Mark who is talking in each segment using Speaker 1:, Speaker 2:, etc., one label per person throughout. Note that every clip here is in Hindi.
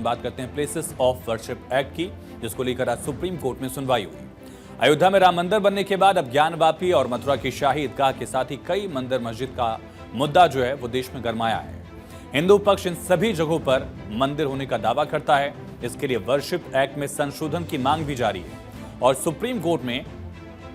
Speaker 1: बात करते हैं प्लेसेस ऑफ वर्शिप एक्ट की, जिसको लेकर आज सुप्रीम कोर्ट में सुनवाई हुई। अयोध्या में राम मंदिर बनने के बाद अब ज्ञानवापी और मथुरा की शाही ईदगाह के साथ ही कई मंदिर मस्जिद का मुद्दा जो है वो देश में गरमाया है। हिंदू पक्ष इन सभी जगहों पर मंदिर होने का दावा करता है। इसके लिए वर्शिप एक्ट में संशोधन की मांग भी जारी है और सुप्रीम कोर्ट में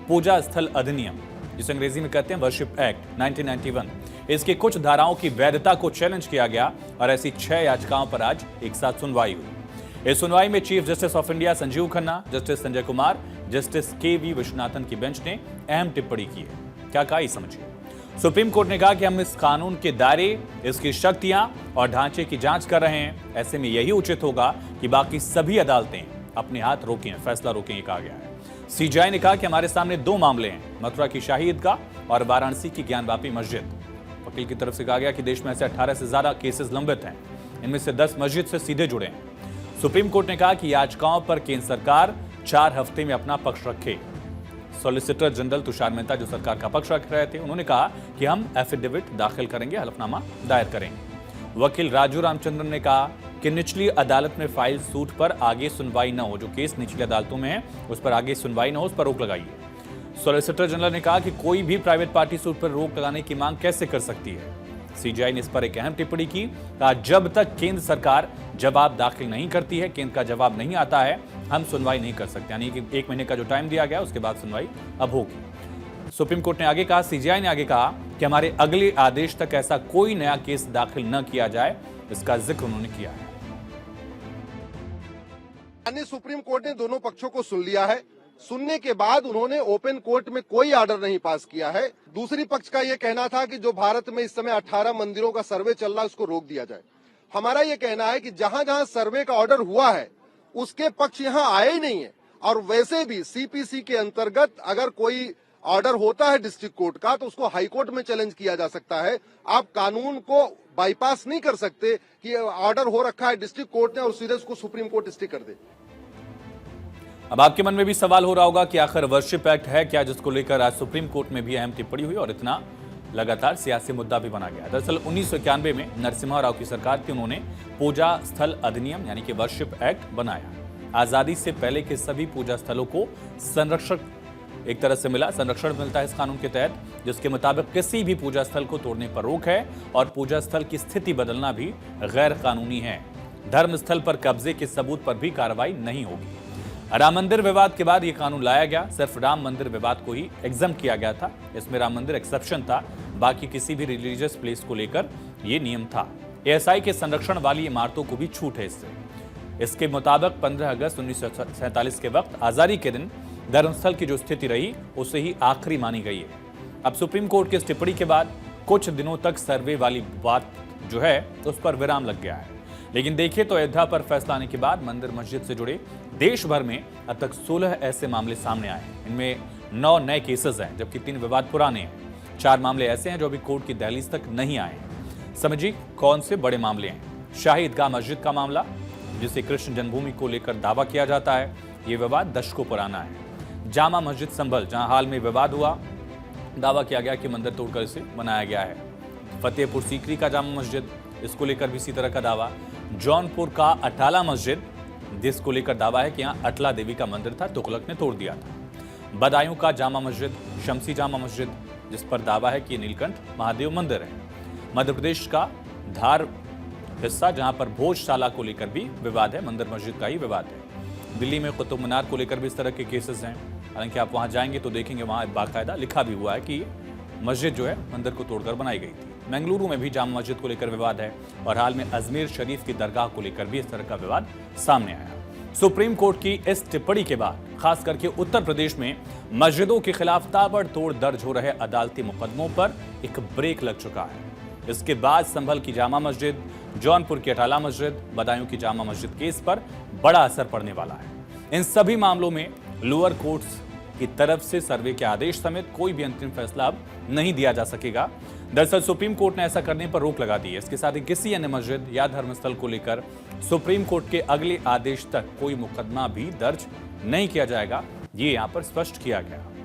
Speaker 1: पूजा स्थल अधिनियम, जिसे अंग्रेजी में कहते हैं वर्शिप एक्ट 1991, इसकी कुछ धाराओं की वैधता को चैलेंज किया गया और ऐसी 6 याचिकाओं पर आज एक साथ सुनवाई हुई। इस सुनवाई में chief justice of India Sanjiv Khanna, justice Sanjay Kumar, justice K V. Viswanathan की बेंच ने अहम टिप्पणी की है। क्या कहा, ये समझिए। सुप्रीम कोर्ट ने कहा कि हम इस कानून के दायरे, इसकी शक्तियां और ढांचे की जांच कर रहे हैं। ऐसे में यही उचित होगा कि बाकी सभी अदालतें अपने हाथ रोकें, फैसला रोकें, ये कहा गया है। सीजेआई ने कहा कि हमारे सामने 2 मामले हैं, मथुरा की शाही ईदगाह और वाराणसी की ज्ञानवापी मस्जिद। वकील की तरफ से कहा गया कि देश में ऐसे 18 से ज्यादा केसेस लंबित हैं, इनमें से 10 मस्जिद से सीधे जुड़े हैं। सुप्रीम कोर्ट ने कहा कि याचिकाओं पर केंद्र सरकार 4 हफ्ते में अपना पक्ष रखे। सॉलिसिटर जनरल तुषार मेहता, जो सरकार का पक्ष रख रहे थे, उन्होंने कहा कि हम एफिडेविट दाखिल करेंगे, हलफनामा दायर करेंगे। वकील राजू रामचंद्रन ने कहा कि निचली अदालत में फाइल सूट पर आगे सुनवाई न हो, जो केस निचली अदालतों में है उस पर आगे सुनवाई न हो, उस पर रोक लगाइए। सॉलिसिटर जनरल ने कहा कि कोई भी प्राइवेट पार्टी सूट पर रोक लगाने की मांग कैसे कर सकती है। सीजेआई ने इस पर एक अहम टिप्पणी की, कहा जब तक केंद्र सरकार जवाब दाखिल नहीं करती है, केंद्र का जवाब नहीं आता है, हम सुनवाई नहीं कर सकते। यानी कि 1 महीने का जो टाइम दिया गया, उसके बाद सुनवाई अब होगी। सुप्रीम कोर्ट ने आगे कहा, सीजेआई ने आगे कहा कि हमारे अगले आदेश तक ऐसा कोई नया केस दाखिल न किया जाए, इसका जिक्र उन्होंने किया है।
Speaker 2: सुप्रीम कोर्ट ने दोनों पक्षों को सुन लिया है। सुनने के बाद उन्होंने ओपन कोर्ट में कोई ऑर्डर नहीं पास किया है। दूसरी पक्ष का यह कहना था कि जो भारत में इस समय 18 मंदिरों का सर्वे चल रहा है, उसको रोक दिया जाए। हमारा यह कहना है कि जहां जहां सर्वे का ऑर्डर हुआ है, उसके पक्ष यहां आए ही नहीं है। और वैसे भी सीपीसी के अंतर्गत अगर कोई ऑर्डर होता है डिस्ट्रिक्ट कोर्ट का, तो उसको हाई कोर्ट में चैलेंज किया जा सकता है। आप कानून को बाईपास नहीं कर सकते कि ऑर्डर हो रखा है डिस्ट्रिक्ट कोर्ट ने और सीधे उसको सुप्रीम कोर्ट स्टे कर दे।
Speaker 1: अब आपके मन में भी सवाल हो रहा होगा कि आखिर वर्शिप एक्ट है क्या, जिसको लेकर आज सुप्रीम कोर्ट में भी अहम टिप्पणी हुई और इतना लगातार सियासी मुद्दा भी बना गया। दरअसल 1991 में नरसिम्हा राव की सरकार थी, उन्होंने पूजा स्थल अधिनियम यानी कि वर्शिप एक्ट बनाया। आजादी से पहले के सभी पूजा स्थलों को संरक्षण एक तरह से मिला, संरक्षण मिलता है इस कानून के तहत, जिसके मुताबिक किसी भी पूजा स्थल को तोड़ने पर रोक है और पूजा स्थल की स्थिति बदलना भी गैर कानूनी है। धर्म स्थल पर कब्जे के सबूत पर भी कार्रवाई नहीं होगी। राम मंदिर विवाद के बाद यह कानून लाया गया। सिर्फ राम मंदिर विवाद को ही एग्जम किया गया था, इसमें राम मंदिर एक्सेप्शन था, बाकी किसी भी रिलीजियस प्लेस को लेकर यह नियम था। एएसआई के संरक्षण वाली इमारतों को भी छूट है इसके मुताबिक 15 अगस्त 1947 के वक्त आजादी के दिन धर्मस्थल की जो स्थिति रही, उसे ही आखिरी मानी गई है। अब सुप्रीम कोर्ट की इस टिप्पणी के बाद कुछ दिनों तक सर्वे वाली बात जो है उस पर विराम लग गया है। लेकिन देखिए तो अयोध्या पर फैसला आने के बाद मंदिर मस्जिद से जुड़े देश भर में अब तक 16 ऐसे मामले सामने आए हैं। इनमें 9 नए केसेस हैं, जबकि 3 विवाद पुराने हैं। 4 मामले ऐसे हैं जो अभी कोर्ट की दहलीज तक नहीं आए हैं। समझिए कौन से बड़े मामले हैं। शाही ईदगाह मस्जिद का मामला, जिसे कृष्ण जन्मभूमि को लेकर दावा किया जाता है, ये विवाद दशकों पुराना है। जामा मस्जिद संभल, जहां हाल में विवाद हुआ, दावा किया गया कि मंदिर तोड़कर इसे बनाया गया है। फतेहपुर सीकरी का जामा मस्जिद, इसको लेकर भी इसी तरह का दावा। जौनपुर का अटाला मस्जिद, जिसको लेकर दावा है कि यहाँ अटला देवी का मंदिर था, तुगलक ने तोड़ दिया था। बदायूं का जामा मस्जिद, शमसी जामा मस्जिद, जिस पर दावा है कि नीलकंठ महादेव मंदिर है। मध्य प्रदेश का धार हिस्सा, जहां पर भोजशाला को लेकर भी विवाद है, मंदिर मस्जिद का ही विवाद है। दिल्ली में कुतुब मीनार को लेकर भी इस तरह के केसेस हैं। हालांकि आप वहां जाएंगे तो देखेंगे वहां बाकायदा लिखा भी हुआ है कि मस्जिद जो है मंदिर को तोड़कर बनाई गई थी। बेंगलुरु में भी जामा मस्जिद को लेकर विवाद है और हाल में अजमेर शरीफ की दरगाह को लेकर भी इस तरह का विवाद सामने आया। सुप्रीम कोर्ट की इस टिप्पणी के बाद खास करके उत्तर प्रदेश में मस्जिदों के खिलाफ ताबड़तोड़ दर्ज हो रहे अदालती मुकदमों पर एक ब्रेक लग चुका है। इसके बाद संभल की जामा मस्जिद, जौनपुर की अटाला मस्जिद, बदायूं की जामा मस्जिद केस पर बड़ा असर पड़ने वाला है। इन सभी मामलों में लोअर कोर्ट्स की तरफ से सर्वे के आदेश समेत कोई भी अंतिम फैसला अब नहीं दिया जा सकेगा। दरअसल सुप्रीम कोर्ट ने ऐसा करने पर रोक लगा दी है। इसके साथ ही किसी अन्य मस्जिद या धर्मस्थल को लेकर सुप्रीम कोर्ट के अगले आदेश तक कोई मुकदमा भी दर्ज नहीं किया जाएगा, ये यहां पर स्पष्ट किया गया।